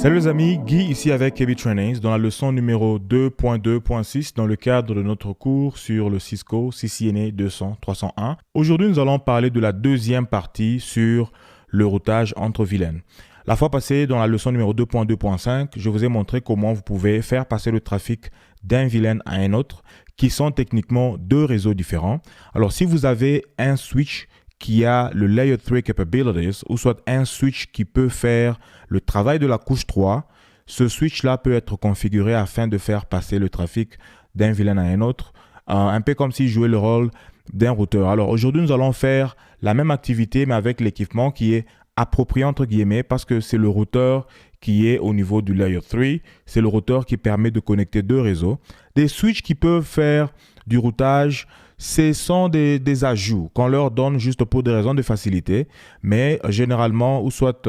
Salut les amis, Guy ici avec KB Trainings dans la leçon numéro 2.2.6 dans le cadre de notre cours sur le Cisco CCNA 200-301. Aujourd'hui, nous allons parler de la deuxième partie sur le routage entre VLAN. La fois passée, dans la leçon numéro 2.2.5, je vous ai montré comment vous pouvez faire passer le trafic d'un VLAN à un autre, qui sont techniquement deux réseaux différents. Alors, si vous avez un switch qui a le Layer 3 Capabilities, ou soit un switch qui peut faire le travail de la couche 3, ce switch-là peut être configuré afin de faire passer le trafic d'un VLAN à un autre, un peu comme s'il jouait le rôle d'un routeur. Alors aujourd'hui, nous allons faire la même activité, mais avec l'équipement qui est approprié entre guillemets, parce que c'est le routeur qui est au niveau du Layer 3, c'est le routeur qui permet de connecter deux réseaux. Des switches qui peuvent faire du routage, ce sont des ajouts qu'on leur donne juste pour des raisons de facilité, mais généralement ou soit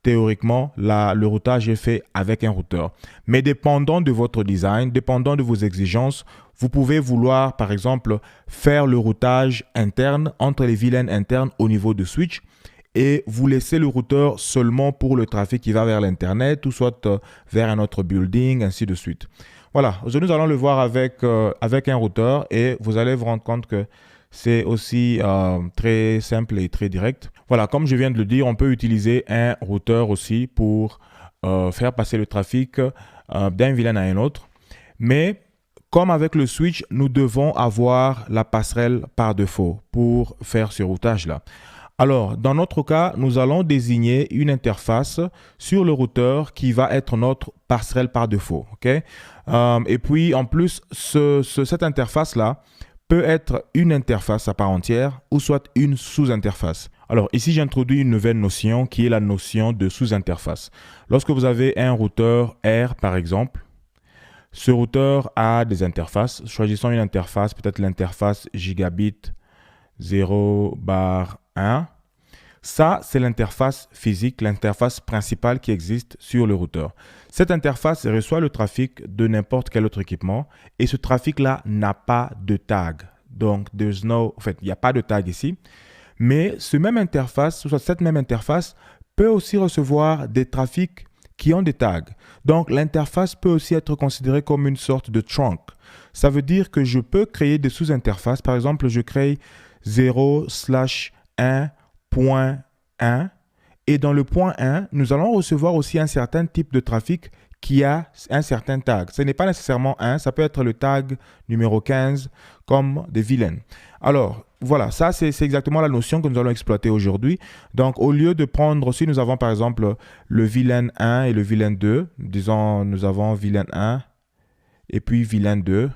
théoriquement, le routage est fait avec un routeur. Mais dépendant de votre design, dépendant de vos exigences, vous pouvez vouloir par exemple faire le routage interne entre les VLAN internes au niveau de switch et vous laissez le routeur seulement pour le trafic qui va vers l'Internet ou soit vers un autre building, ainsi de suite. Voilà, aujourd'hui nous allons le voir avec un routeur et vous allez vous rendre compte que c'est aussi très simple et très direct. Voilà, comme je viens de le dire, on peut utiliser un routeur aussi pour faire passer le trafic d'un VLAN à un autre. Mais comme avec le switch, nous devons avoir la passerelle par défaut pour faire ce routage-là. Alors, dans notre cas, nous allons désigner une interface sur le routeur qui va être notre passerelle par défaut. Okay? Et puis, en plus, cette interface-là peut être une interface à part entière ou soit une sous-interface. Alors, ici, j'introduis une nouvelle notion qui est la notion de sous-interface. Lorsque vous avez un routeur R, par exemple, ce routeur a des interfaces. Choisissons une interface, peut-être l'interface gigabit 0/1. Ça, c'est l'interface physique, l'interface principale qui existe sur le routeur. Cette interface reçoit le trafic de n'importe quel autre équipement et ce trafic-là n'a pas de tag. Donc, il n'y a pas de tag ici. Mais cette même interface peut aussi recevoir des trafics qui ont des tags. Donc, l'interface peut aussi être considérée comme une sorte de trunk. Ça veut dire que je peux créer des sous-interfaces. Par exemple, je crée 0/1.1 et dans le point 1, nous allons recevoir aussi un certain type de trafic qui a un certain tag. Ce n'est pas nécessairement 1, ça peut être le tag numéro 15 comme des VLAN. Alors, voilà, ça c'est exactement la notion que nous allons exploiter aujourd'hui. Donc, au lieu de prendre, si nous avons par exemple le VLAN 1 et le VLAN 2, disons nous avons VLAN 1 et puis VLAN 2.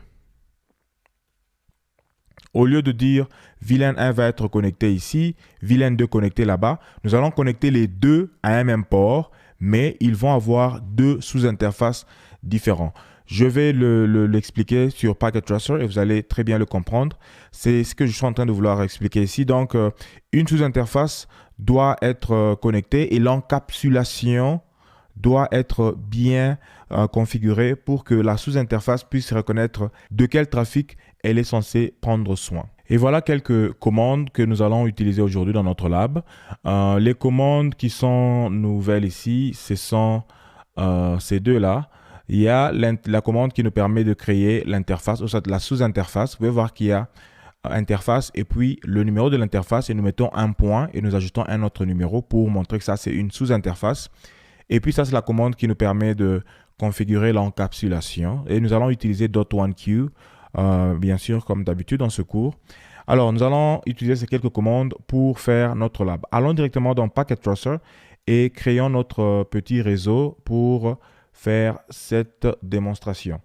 Au lieu de dire VLAN 1 va être connecté ici, VLAN 2 connecté là-bas, nous allons connecter les deux à un même port, mais ils vont avoir deux sous-interfaces différents. Je vais l'expliquer sur Packet Tracer et vous allez très bien le comprendre. C'est ce que je suis en train de vouloir expliquer ici. Donc, une sous-interface doit être connectée et l'encapsulation doit être bien configurée pour que la sous-interface puisse reconnaître de quel trafic elle est censée prendre soin. Et voilà quelques commandes que nous allons utiliser aujourd'hui dans notre lab. Les commandes qui sont nouvelles ici, ce sont ces deux-là. Il y a la commande qui nous permet de créer l'interface, ou soit la sous-interface. Vous pouvez voir qu'il y a interface et puis le numéro de l'interface et nous mettons un point et nous ajoutons un autre numéro pour montrer que ça c'est une sous-interface. Et puis ça c'est la commande qui nous permet de configurer l'encapsulation et nous allons utiliser .1q bien sûr comme d'habitude dans ce cours. Alors nous allons utiliser ces quelques commandes pour faire notre lab. Allons directement dans Packet Tracer et créons notre petit réseau pour faire cette démonstration.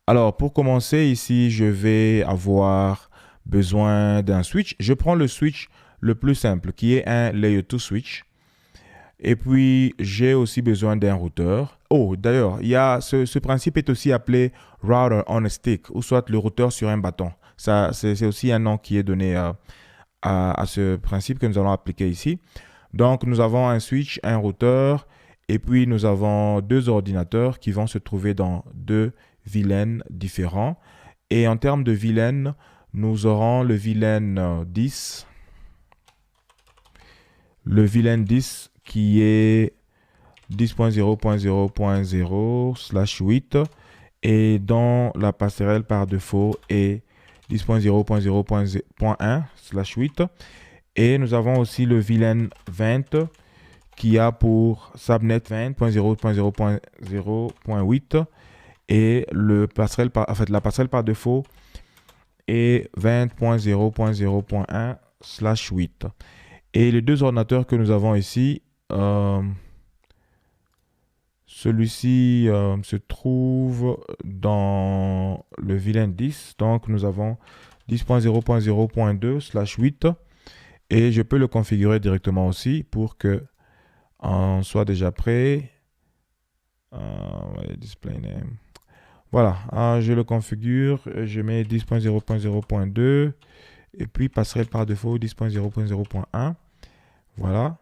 Alors pour commencer ici je vais avoir besoin d'un switch. Je prends le switch le plus simple qui est un Layer 2 switch. Et puis, j'ai aussi besoin d'un routeur. Oh, d'ailleurs, ce principe est aussi appelé router on a stick, ou soit le routeur sur un bâton. Ça, c'est aussi un nom qui est donné à ce principe que nous allons appliquer ici. Donc, nous avons un switch, un routeur, et puis nous avons deux ordinateurs qui vont se trouver dans deux VLAN différents. Et en termes de VLAN, nous aurons le VLAN 10. Le VLAN 10 qui est 10.0.0.0/8 et dans la passerelle par défaut est 10.0.0.1/8 et nous avons aussi le VLAN 20 qui a pour subnet 20.0.0.0.8 et la passerelle par défaut est 20.0.0.1/8. Et les deux ordinateurs que nous avons ici, celui-ci se trouve dans le VLAN 10. Donc, nous avons 10.0.0.2/8 et je peux le configurer directement aussi pour que on soit déjà prêt. Display name. Voilà, je le configure, je mets 10.0.0.2 et puis passerelle par défaut 10.0.0.1. Voilà.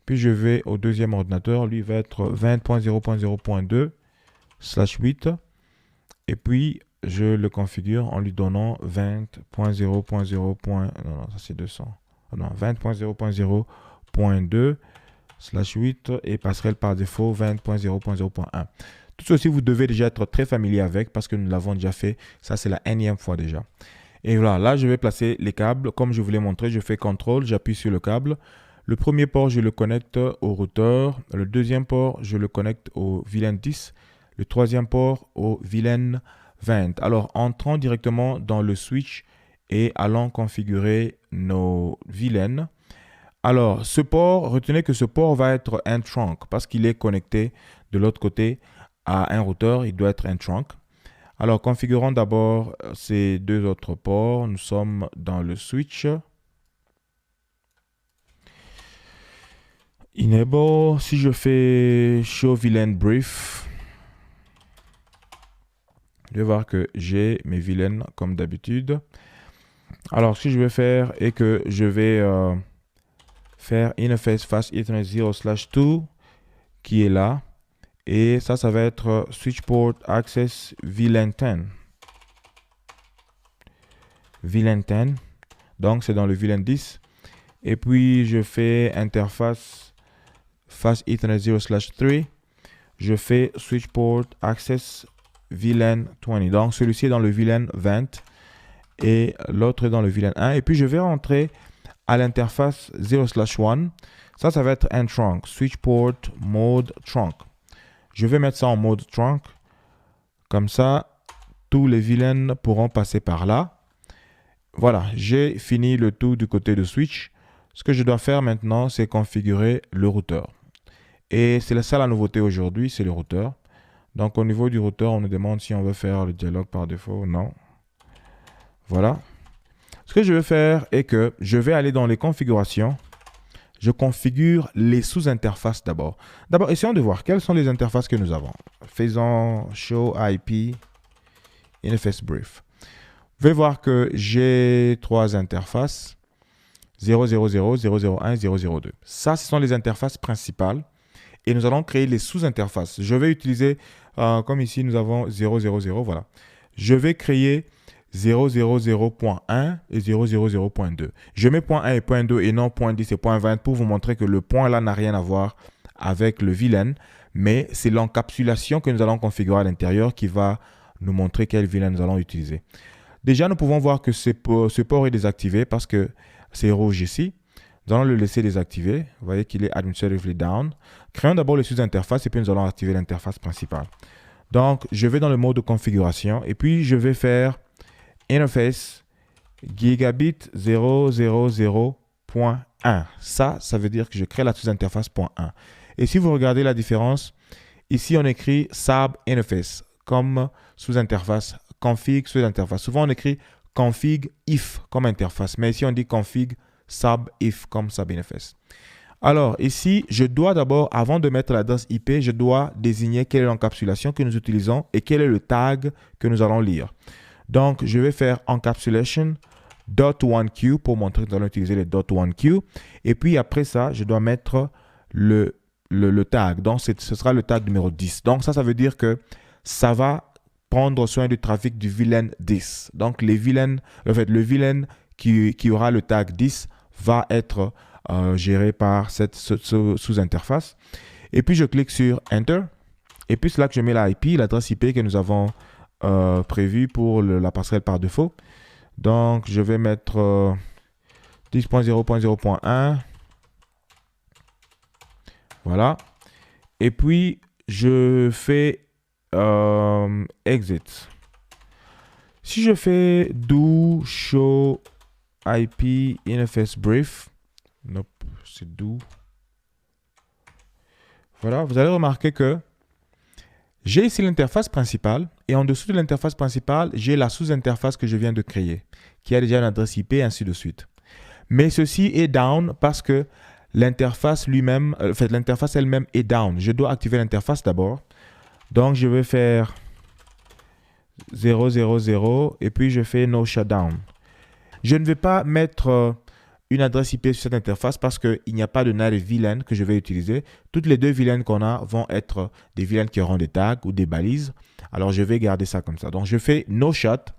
Puis je vais au deuxième ordinateur, lui va être 20.0.0.2/8 et puis je le configure en lui donnant 20.0.0. Non, ça c'est 200. Non, 20.0.0.2/8 et passerelle par défaut 20.0.0.1. Tout ceci, vous devez déjà être très familier avec parce que nous l'avons déjà fait. Ça, c'est la énième fois déjà. Et voilà, là, je vais placer les câbles. Comme je vous l'ai montré, je fais CTRL, j'appuie sur le câble. Le premier port, je le connecte au routeur. Le deuxième port, je le connecte au VLAN 10. Le troisième port, au VLAN 20. Alors, entrons directement dans le switch et allons configurer nos VLAN. Alors, ce port, retenez que ce port va être un trunk parce qu'il est connecté de l'autre côté à un routeur, il doit être un trunk. Alors, configurons d'abord ces deux autres ports. Nous sommes dans le switch. Enable. Si je fais Show VLAN Brief, je vais voir que j'ai mes VLAN comme d'habitude. Alors, ce que je vais faire est que je vais faire Interface Fast Ethernet 0/2 qui est là. Et ça va être Switch Port Access VLAN 10. VLAN 10. Donc, c'est dans le VLAN 10. Et puis, je fais Interface Fast Ethernet 0/3. Je fais Switch Port Access VLAN 20. Donc, celui-ci est dans le VLAN 20 et l'autre est dans le VLAN 1. Et puis, je vais rentrer à l'interface 0/1. Ça va être un trunk. Switch Port Mode Trunk. Je vais mettre ça en mode trunk. Comme ça, tous les VLAN pourront passer par là. Voilà, j'ai fini le tout du côté de switch. Ce que je dois faire maintenant, c'est configurer le routeur. Et c'est ça la nouveauté aujourd'hui, c'est le routeur. Donc au niveau du routeur, on nous demande si on veut faire le dialogue par défaut. Non. Voilà. Ce que je vais faire est que je vais aller dans les configurations. Je configure les sous-interfaces d'abord. D'abord, essayons de voir quelles sont les interfaces que nous avons. Faisons Show IP Interface Brief. Vous pouvez voir que j'ai trois interfaces. 000, 001 et 002. Ça, ce sont les interfaces principales. Et nous allons créer les sous-interfaces. Je vais utiliser, comme ici, nous avons 000. Voilà. Je vais créer 000.1 et 000.2. Je mets point 1 et point 2 et non point 10 et point 20 pour vous montrer que le point là n'a rien à voir avec le VLAN, mais c'est l'encapsulation que nous allons configurer à l'intérieur qui va nous montrer quel VLAN nous allons utiliser. Déjà, nous pouvons voir que ce port est désactivé parce que c'est rouge ici. Nous allons le laisser désactiver. Vous voyez qu'il est administratively down. Créons d'abord les sous-interfaces et puis nous allons activer l'interface principale. Donc, je vais dans le mode de configuration et puis je vais faire Interface Gigabit 000.1. Ça veut dire que je crée la sous-interface .1. Et si vous regardez la différence, ici on écrit Sub Interface comme sous-interface, config sous-interface. Souvent on écrit config if comme interface, mais ici on dit config sub if comme sub interface. Alors ici, je dois d'abord, avant de mettre l'adresse IP, je dois désigner quelle est l'encapsulation que nous utilisons et quel est le tag que nous allons lire. Donc, je vais faire encapsulation .1q pour montrer que nous allons utiliser les .1q. Et puis après ça, je dois mettre le tag. Donc, ce sera le tag numéro 10. Donc, ça veut dire que ça va prendre soin du trafic du VLAN 10. Donc, le VLAN qui aura le tag 10 va être géré par cette sous-interface. Et puis je clique sur Enter. Et puis c'est là que je mets la IP, l'adresse IP que nous avons prévue pour la passerelle par défaut. Donc je vais mettre 10.0.0.1. Voilà. Et puis je fais Exit. Si je fais do show IP interface brief, nope, c'est do. Voilà, vous allez remarquer que j'ai ici l'interface principale et en dessous de l'interface principale, j'ai la sous-interface que je viens de créer qui a déjà une adresse IP et ainsi de suite. Mais ceci est down parce que l'interface lui-même, l'interface elle-même est down. Je dois activer l'interface d'abord. Donc, je vais faire 000 et puis je fais no shutdown. Je ne vais pas mettre une adresse IP sur cette interface parce qu'il n'y a pas de native VLAN que je vais utiliser. Toutes les deux VLAN qu'on a vont être des VLAN qui auront des tags ou des balises. Alors, je vais garder ça comme ça. Donc, je fais no shut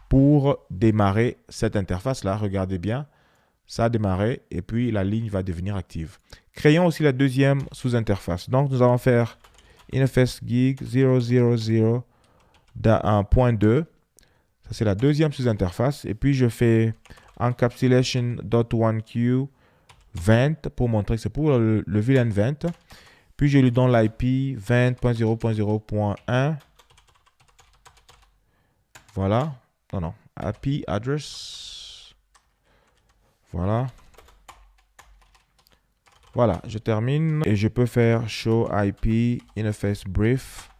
pour démarrer cette interface-là. Regardez bien, ça a démarré et puis la ligne va devenir active. Créons aussi la deuxième sous-interface. Donc, nous allons faire interface gig 000.2. Ça, c'est la deuxième sous-interface. Et puis, je fais encapsulation.1q 20 pour montrer que c'est pour le VLAN 20. Puis, je lui donne l'IP 20.0.0.1. Voilà. Non, IP address. Voilà. Voilà, je termine et je peux faire show IP interface brief.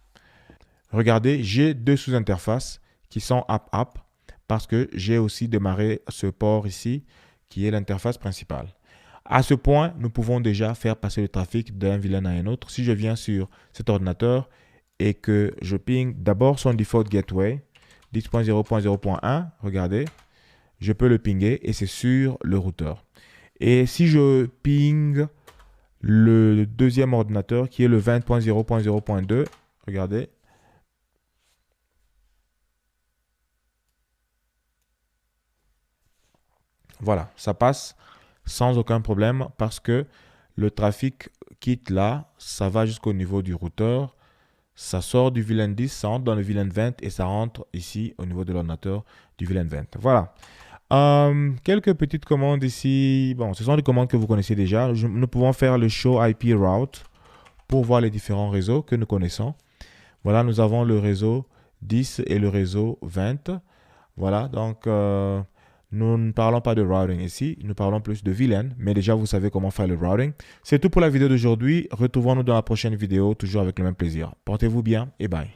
Regardez, j'ai deux sous-interfaces qui sont app parce que j'ai aussi démarré ce port ici qui est l'interface principale. À ce point, nous pouvons déjà faire passer le trafic d'un VLAN à un autre. Si je viens sur cet ordinateur et que je ping d'abord son default gateway 10.0.0.1, regardez, je peux le pinguer et c'est sur le routeur. Et si je ping le deuxième ordinateur qui est le 20.0.0.2, regardez. Voilà, ça passe sans aucun problème parce que le trafic quitte là, ça va jusqu'au niveau du routeur, ça sort du VLAN 10, ça rentre dans le VLAN 20 et ça rentre ici au niveau de l'ordinateur du VLAN 20. Voilà. Quelques petites commandes ici. Bon, ce sont des commandes que vous connaissez déjà. Nous pouvons faire le show IP route pour voir les différents réseaux que nous connaissons. Voilà, nous avons le réseau 10 et le réseau 20. Voilà, donc nous ne parlons pas de routing ici, nous parlons plus de VLAN, mais déjà vous savez comment faire le routing. C'est tout pour la vidéo d'aujourd'hui. Retrouvons-nous dans la prochaine vidéo, toujours avec le même plaisir. Portez-vous bien et bye.